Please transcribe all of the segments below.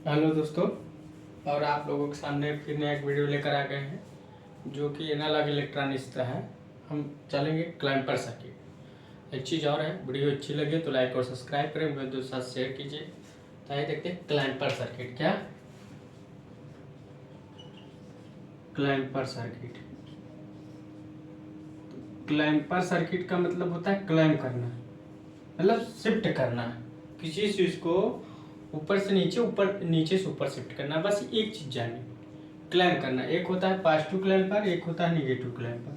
Hello दोस्तों, और आप लोगों के सामने फिर नया एक वीडियो लेकर आ गए हैं जो कि एनालॉग इलेक्ट्रॉनिक्स का है। हम चलेंगे क्लैंपर सर्किट। एक चीज़ और है, वीडियो अच्छी लगे तो लाइक और सब्सक्राइब करें, मेरे दोस्त साथ शेयर कीजिए। तो आइए देखते हैं क्लैंपर सर्किट। क्या क्लैंपर सर्किट? क्लैंपर सर्किट का मतलब होता है क्लैम करना, मतलब शिफ्ट करना, किसी चीज़ को ऊपर से नीचे, ऊपर नीचे से ऊपर शिफ्ट करना। बस एक चीज़ जानिए, क्लैम करना। एक होता है पॉजिटिव क्लैम्पर, एक होता है निगेटिव क्लैम्पर।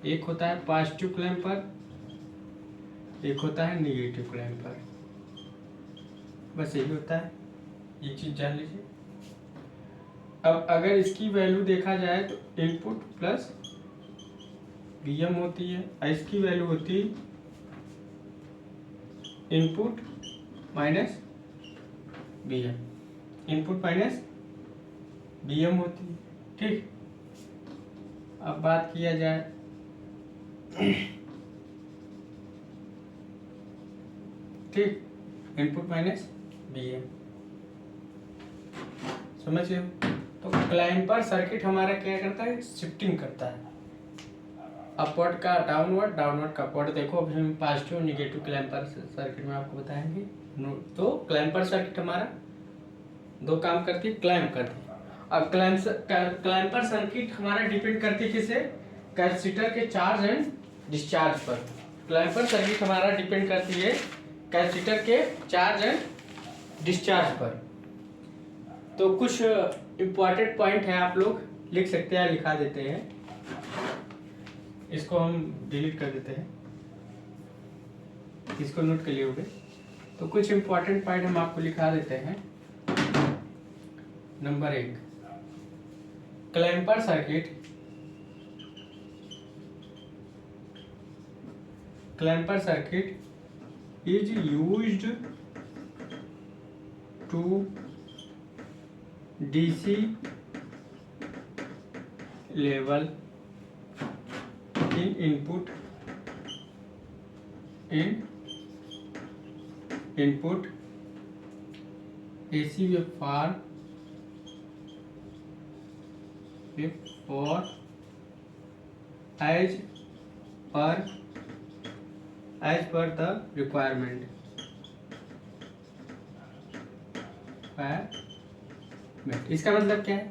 एक होता है पॉजिटिव क्लैम्पर, एक होता है निगेटिव क्लैम्पर। बस यही होता है, ये चीज़ जान लीजिए। अब अगर इसकी वैल्यू देखा जाए तो इनपुट प्लस वीएम होती है, और इसकी वैल्यू होती है input minus VM. Input minus VM होती है, ठीक। अब बात किया जाए ठीक, इनपुट माइनस वीएम, समझ गए। तो क्लैंपर सर्किट हमारा क्या करता है, शिफ्टिंग करता है, अपवर्ड का डाउनवर्ड, डाउनवर्ड का अपवर्ड। देखो अभी हम पॉजिटिव निगेटिव क्लैंपर सर्किट में आपको बताएंगे। तो क्लैंपर सर्किट हमारा दो काम करती है, क्लैंप करती है। अब क्लैंपर सर्किट हमारा डिपेंड करती है किसे, कैपेसिटर के चार्ज एंड डिस्चार्ज पर। क्लैंपर सर्किट हमारा डिपेंड करती है कैपेसिटर के चार्ज एंड डिस्चार्ज पर। तो कुछ इम्पॉर्टेंट पॉइंट है, आप लोग लिख सकते हैं, लिखा देते हैं। इसको हम डिलीट कर देते हैं, इसको नोट कर लिए होंगे। तो कुछ इम्पॉर्टेंट पॉइंट हम आपको लिखा देते हैं। Number 1, clamper circuit. Clamper circuit is used to DC level in input AC waveform as per the requirement. इसका मतलब क्या है,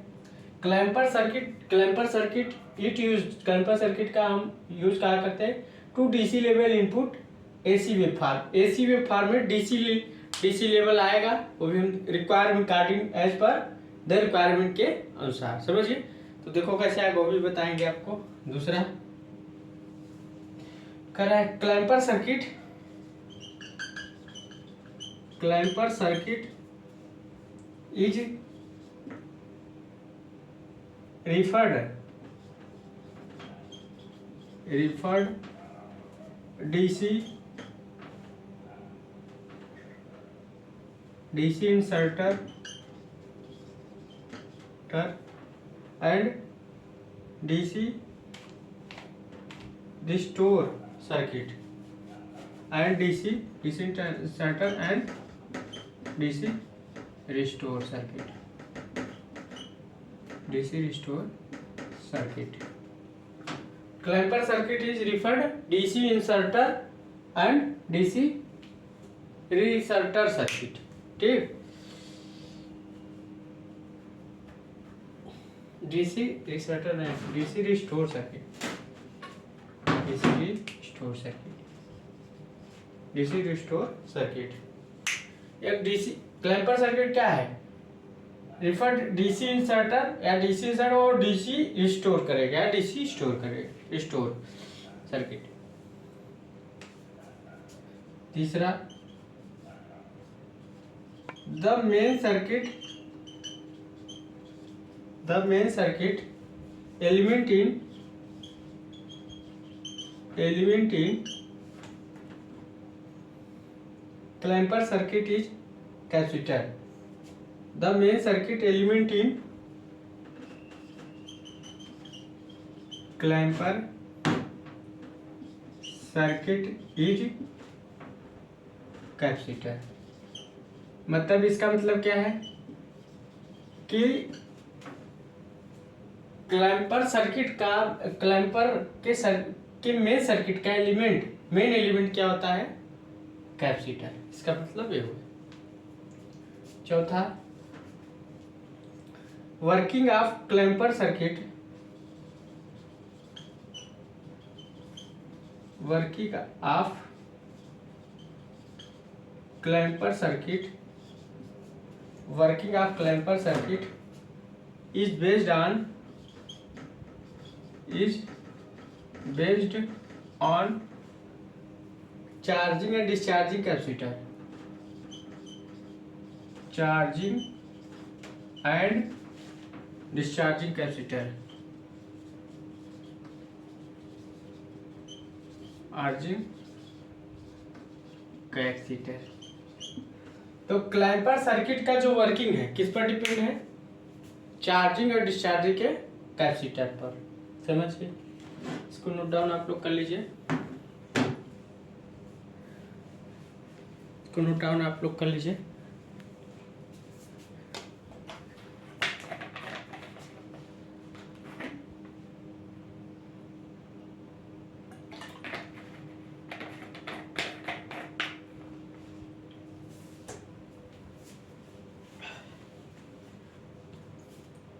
क्लैंपर सर्किट क्लैंपर सर्किट का हम यूज क्या करते हैं, to DC level input AC wave form में डीसी लेवल आएगा, वो भी हम requirement according as per the requirement के अनुसार, समझिए। तो देखो कैसे आएगा वो भी बताएंगे आपको। दूसरा कर रहा है clamper circuit is referred DC inserter and DC restore circuit and DC inserter and DC restore circuit. DC restore circuit. Clamper circuit is referred DC inserter and DC resorter circuit. ठीक, DC resorter and DC restore circuit. DC restore circuit. एक DC clamper circuit क्या है, referred DC inserter या DC inserter और DC restore करेगा या DC store करेगा, restore circuit. तीसरा, the main circuit element in clamper circuit is capacitor. The main circuit element in clamper circuit is capacitor. मतलब इसका मतलब क्या है कि क्लैंपर के मेन सर्किट का मेन एलिमेंट क्या होता है? कैपेसिटर। इसका मतलब ये हुआ। चौथा, working of clamper circuit is based on charging and discharging capacitor. Charging and discharging capacitor. तो क्लैंपर सर्किट का जो वर्किंग है किस पर डिपेंड है? चार्जिंग और डिस्चार्जिंग के कैपेसिटर पर। समझिए, इसको नोट डाउन आप लोग कर लीजिए। इसको नोट डाउन आप लोग कर लीजिए।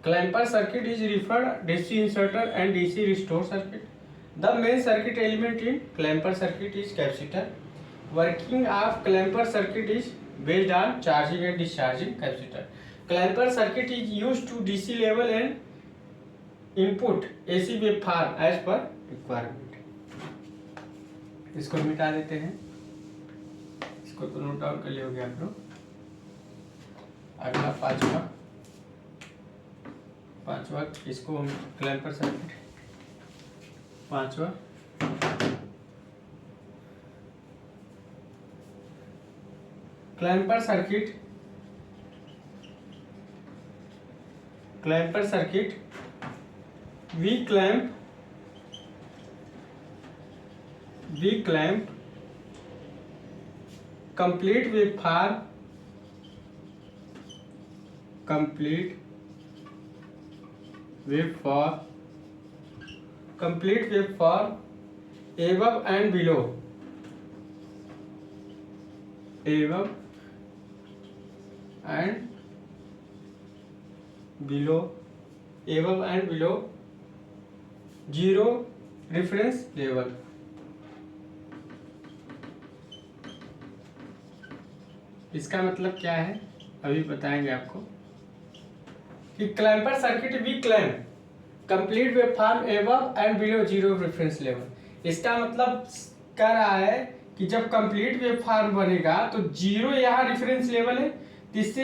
Clamper circuit is referred DC inserter and DC restore circuit. The main circuit element in clamper circuit is capacitor. Working of clamper circuit is based on charging and discharging capacitor. Clamper circuit is used to DC level and input AC waveform as per requirement. इसको मिटा देते हैं। इसको तो note down कर लिए होंगे आप लोग। अगला पांचवा इसको हम क्लैंपर सर्किट। पांचवा, clamper circuit we clamp complete waveform above and below zero reference level। इसका मतलब क्या है अभी बताएंगे आपको कि clamper circuit we clamp complete waveform above and below zero reference level. इसका मतलब कह रहा है कि जब कंप्लीट वेवफॉर्म बनेगा तो जीरो यहाँ रेफरेंस लेवल है, इससे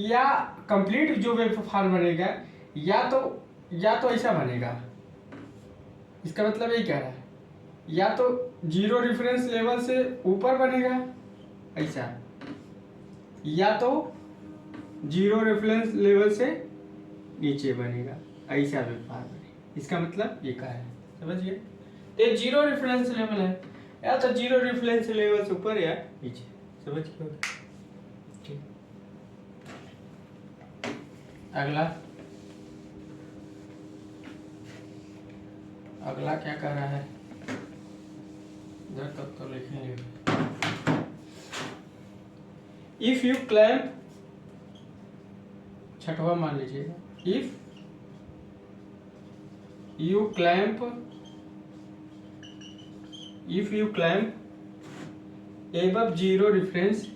या कंप्लीट जो वेवफॉर्म बनेगा या तो ऐसा बनेगा। इसका मतलब यही कह रहा है या तो जीरो रेफरेंस लेवल से ऊपर बनेगा ऐसा, या तो जीरो रेफरेंस लेवल से नीचे बनेगा ऐसा वेवफॉर्म बनेगा। इसका मतलब ये कहा है, समझिए। तो जीरो रेफरेंस लेवल है या तो जीरो रेफरेंस लेवल से ऊपर या नीचे, समझिए। ठीक, अगला क्या कह रहा है इधर तक तो लिखेंगे। इफ यू क्लैंप, छठवा मान लीजिएगा, if you clamp above zero reference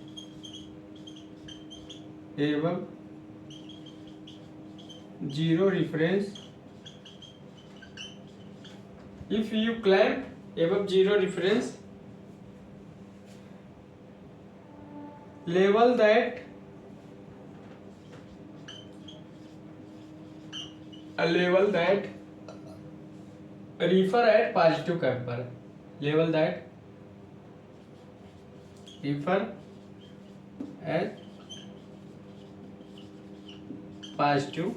if you clamp above zero reference level that refer at positive camper, level that refer at positive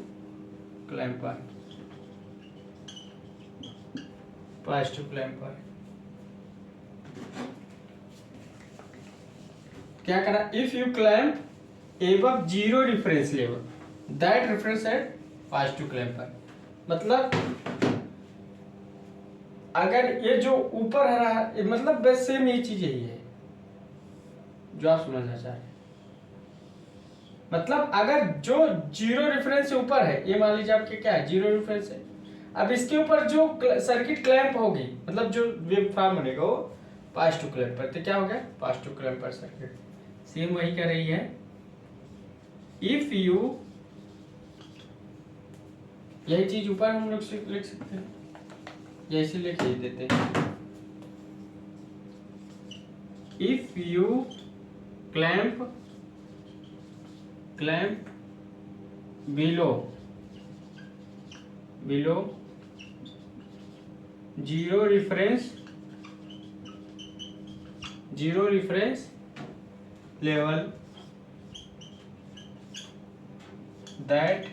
clamper, क्या करा? If you clamp above zero reference level that reference at pass to clamper. मतलब अगर ये जो ऊपर है रहा है, मतलब बस सेम ये चीज यही है जो आप समझना चाह रहे हैं। मतलब अगर जो जीरो रेफरेंस से ऊपर है, ये मान लीजिए आपके क्या है, जीरो रेफरेंस है। अब इसके ऊपर जो सर्किट क्लैंप होगी, मतलब जो वेव फॉर्म बनेगा वो पास टू क्लैंपर, तो क्या हो गया, पास टू क्लैंपर सर्किट। सेम वही कर रही है। इफ यू, यही चीज ऊपर हम लोग लिख सकते हैं, जैसे लिख ही देते हैं। If you clamp below zero reference level that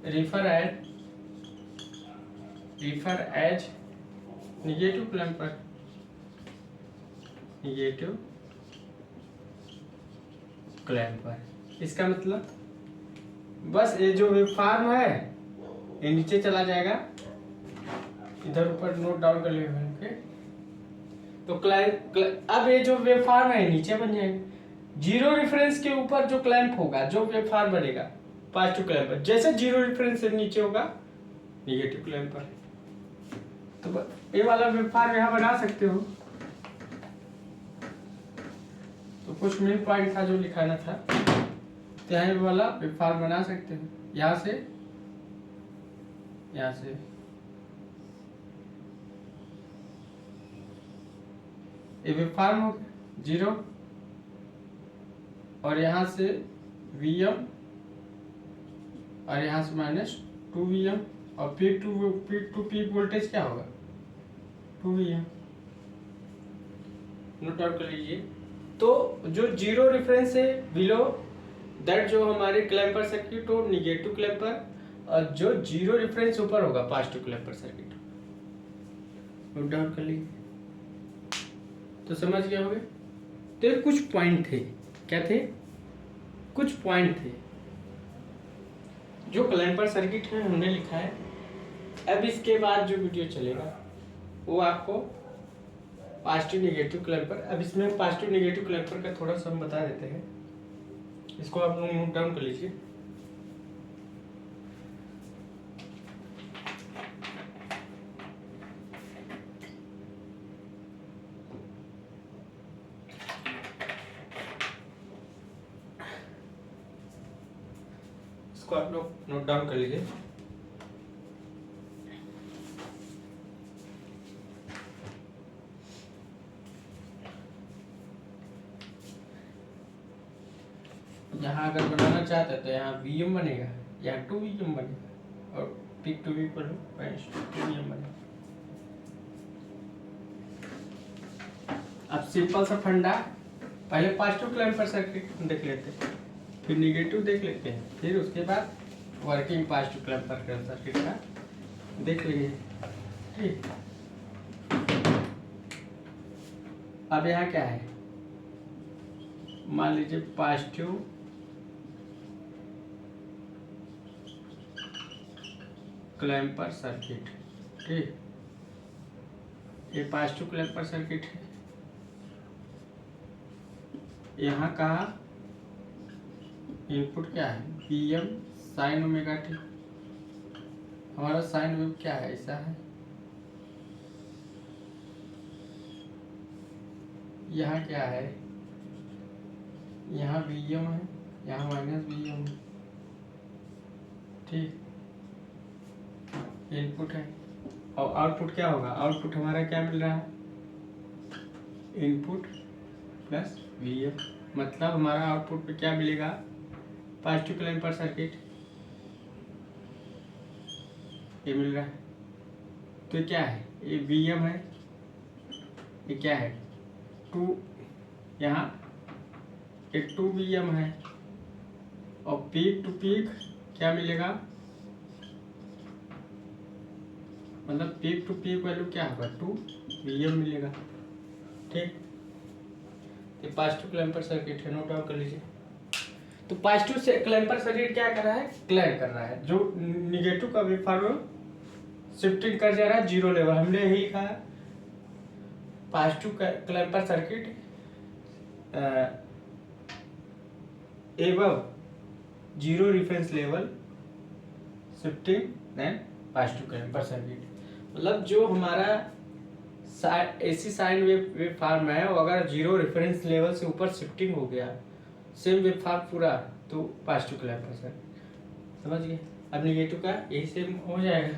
refer as negative clamper, इसका मतलब बस ये जो वेव फॉर्म है ये नीचे चला जाएगा, इधर ऊपर नोट डाउन कर लिया है। तो अब ये जो वेव फॉर्म है नीचे बन जाएगा। जीरो रेफरेंस के ऊपर जो क्लैंप होगा, जो वेव फॉर्म बनेगा पास टू क्लैंपर, जैसे जीरो रेफरेंस से नीचे होगा निगेटिव क्लैंपर। तो ये वाला वेव फॉर्म यहाँ बना सकते हो। तो कुछ मेन पॉइंट था जो लिखाना था, तो यहाँ वाला वेव फॉर्म बना सकते हो। यहाँ से ये वेव फॉर्म हो गया जीरो, और यहाँ से Vm, और यहाँ से -2Vm, और पीक टू पीक वोल्टेज क्या होगा 2Vm। नोट आउट कर लीजिए। तो जो जीरो रेफरेंस है बिलो दैट जो हमारे क्लैंपर सर्किट हो निगेटिव क्लैंपर, और जो जीरो रेफरेंस ऊपर होगा positive clamper circuit. Note down कर लीजिए। तो समझ गया होगा। तो ये कुछ पॉइंट थे, क्या थे, कुछ पॉइंट थे जो क्लैंपर सर्किट में हमने लिखा है। अब इसके बाद जो वीडियो चलेगा वो आपको पॉजिटिव नेगेटिव क्लैंपर, अब इसमें पॉजिटिव नेगेटिव क्लैंपर का थोड़ा सा हम बता देते हैं, इसको आप लोग नोट डाउन कर लीजिए। इसको आप लोग नोट डाउन कर लीजिए। यहाँ अगर बनाना चाहते हैं तो यहाँ Vm बनेगा, यहाँ 2Vm बनेगा, और पीक टू पीक पर 2Vm बनेगा। अब सिंपल सा फंडा, पहले पॉजिटिव क्लैंपर सर्किट देख लेते हैं, फिर निगेटिव देख लेते हैं, फिर उसके बाद वर्किंग पॉजिटिव क्लैंपर सर्किट का देख लीजिए। ठीक, अब यहाँ क्या है, मान लीजिए पॉजिटिव क्लैंपर सर्किट। ठीक, ये पॉजिटिव क्लैंपर सर्किट है। यहाँ का इनपुट क्या है, Pm साइन ओमेगा टी। हमारा साइन वेव क्या है, ऐसा है। यहाँ क्या है, यहाँ Vm है, यहाँ -Vm है। ठीक, इनपुट है, और आउटपुट क्या होगा, आउटपुट हमारा क्या मिल रहा है, इनपुट प्लस Vm। मतलब हमारा आउटपुट पे क्या मिलेगा, पॉजिटिव क्लैंपर सर्किट ये मिल रहा है। तो क्या है, ये Vm है, ये क्या है 2, यहाँ एक 2Vm है, और पीक टू पीक क्या मिलेगा, मतलब पीक टू पीक वैल्यू क्या होगा 2Vm मिलेगा। ठीक, ये पॉजिटिव क्लैंपर सर्किट है, नोट डाउन कर लीजिए। तो पॉजिटिव से क्लैंपर सर्किट क्या कर रहा है, क्लैंप कर रहा है, जो निगेटिव का वेव फॉर्म शिफ्टिंग कर जा रहा है जीरो लेवल। हमने यही लिखा है positive clamper circuit above zero reference level shifting then positive clamper circuit. मतलब जो हमारा एसी साइन वेव फॉर्म है, वो अगर जीरो रेफरेंस लेवल से ऊपर शिफ्टिंग हो गया सेम वेव फॉर्म पूरा, तो पॉजिटिव क्लैंपर सर्किट। समझ गए। अब निगेटिव का यही सेम हो जाएगा।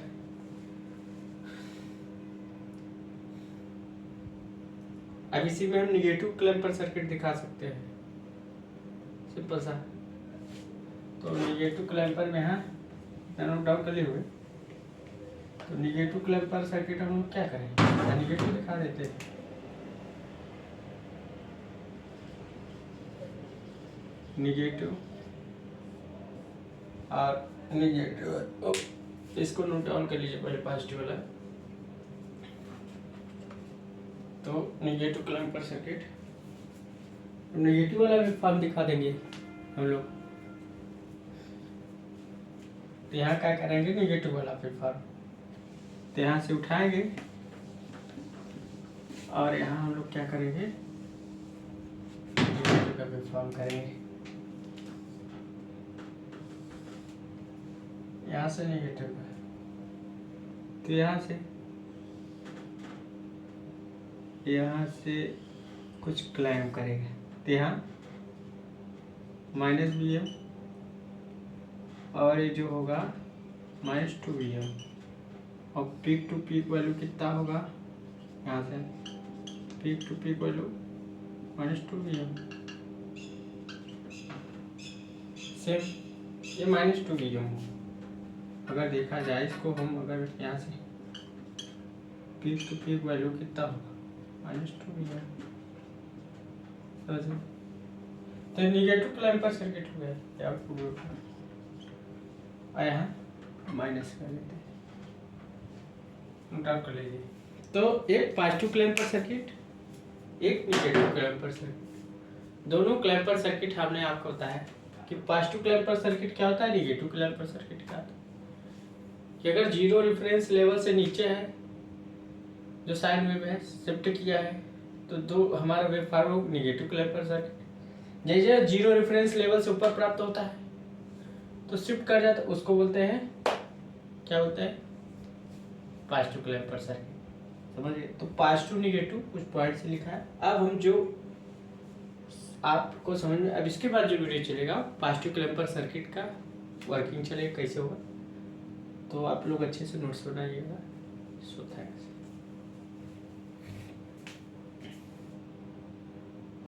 अब इसी में हम निगेटिव क्लैंपर सर्किट दिखा सकते हैं, सिंपल सा। तो निगेटिव क्लैंपर में यहाँ नोट डाउन कर लिए हुए। तो निगेटिव क्लैंपर सर्किट हम लोग क्या करें, निगेटिव दिखा देते हैं। निगेटिव और निगेटिव, इसको नोट डाउन कर लीजिए पहले पॉजिटिव वाला। तो निगेटिव क्लैंपर सर्किट, निगेटिव वाला भी फॉर्म दिखा देंगे हम लोग। तो यहाँ क्या करेंगे, निगेटिव वाला वेव फॉर्म तो यहाँ से उठाएंगे और यहाँ हम लोग क्या करेंगे, निगेटिव का वेव फॉर्म करेंगे। यहाँ से निगेटिव का, तो यहाँ से कुछ क्लाइम करेंगे। तो यहाँ -Vm और ये जो होगा -2Vm, और पीक टू पीक वैल्यू कितना होगा, यहाँ से peak to peak value -2Vm, same ये -2Vm। अगर देखा जाए इसको हम, अगर यहाँ से पीक टू पीक वैल्यू कितना होगा, -2Vm। तो निगेटिव क्लैंपर सर्किट हो गया आउटपुट, और यहाँ माइनस कर लेते हैं, नोट डाउन कर लीजिए। तो एक पॉजिटिव क्लैंपर सर्किट, एक निगेटिव क्लैंपर सर्किट। दोनों क्लैंपर सर्किट हमने आपको बताया कि पॉजिटिव क्लैंपर सर्किट क्या होता है, निगेटिव क्लैंपर सर्किट क्या होता है। कि अगर जीरो रेफरेंस लेवल से नीचे है जो साइन वेव है, शिफ्ट किया है, तो दो हमारा wave form negative clamper circuit. जैसे जीरो रेफरेंस लेवल से ऊपर प्राप्त होता है तो शिफ्ट कर जाता है, उसको बोलते हैं, क्या बोलते हैं, पॉजिटिव क्लैंपर सर्किट। समझिए। तो पॉजिटिव निगेटिव कुछ पॉइंट से लिखा है। अब हम जो आपको समझ में, अब इसके बाद जो वीडियो चलेगा पॉजिटिव क्लैंपर सर्किट का वर्किंग चलेगा, कैसे होगा, तो आप लोग अच्छे से नोट्स बनाइएगा। So thanks.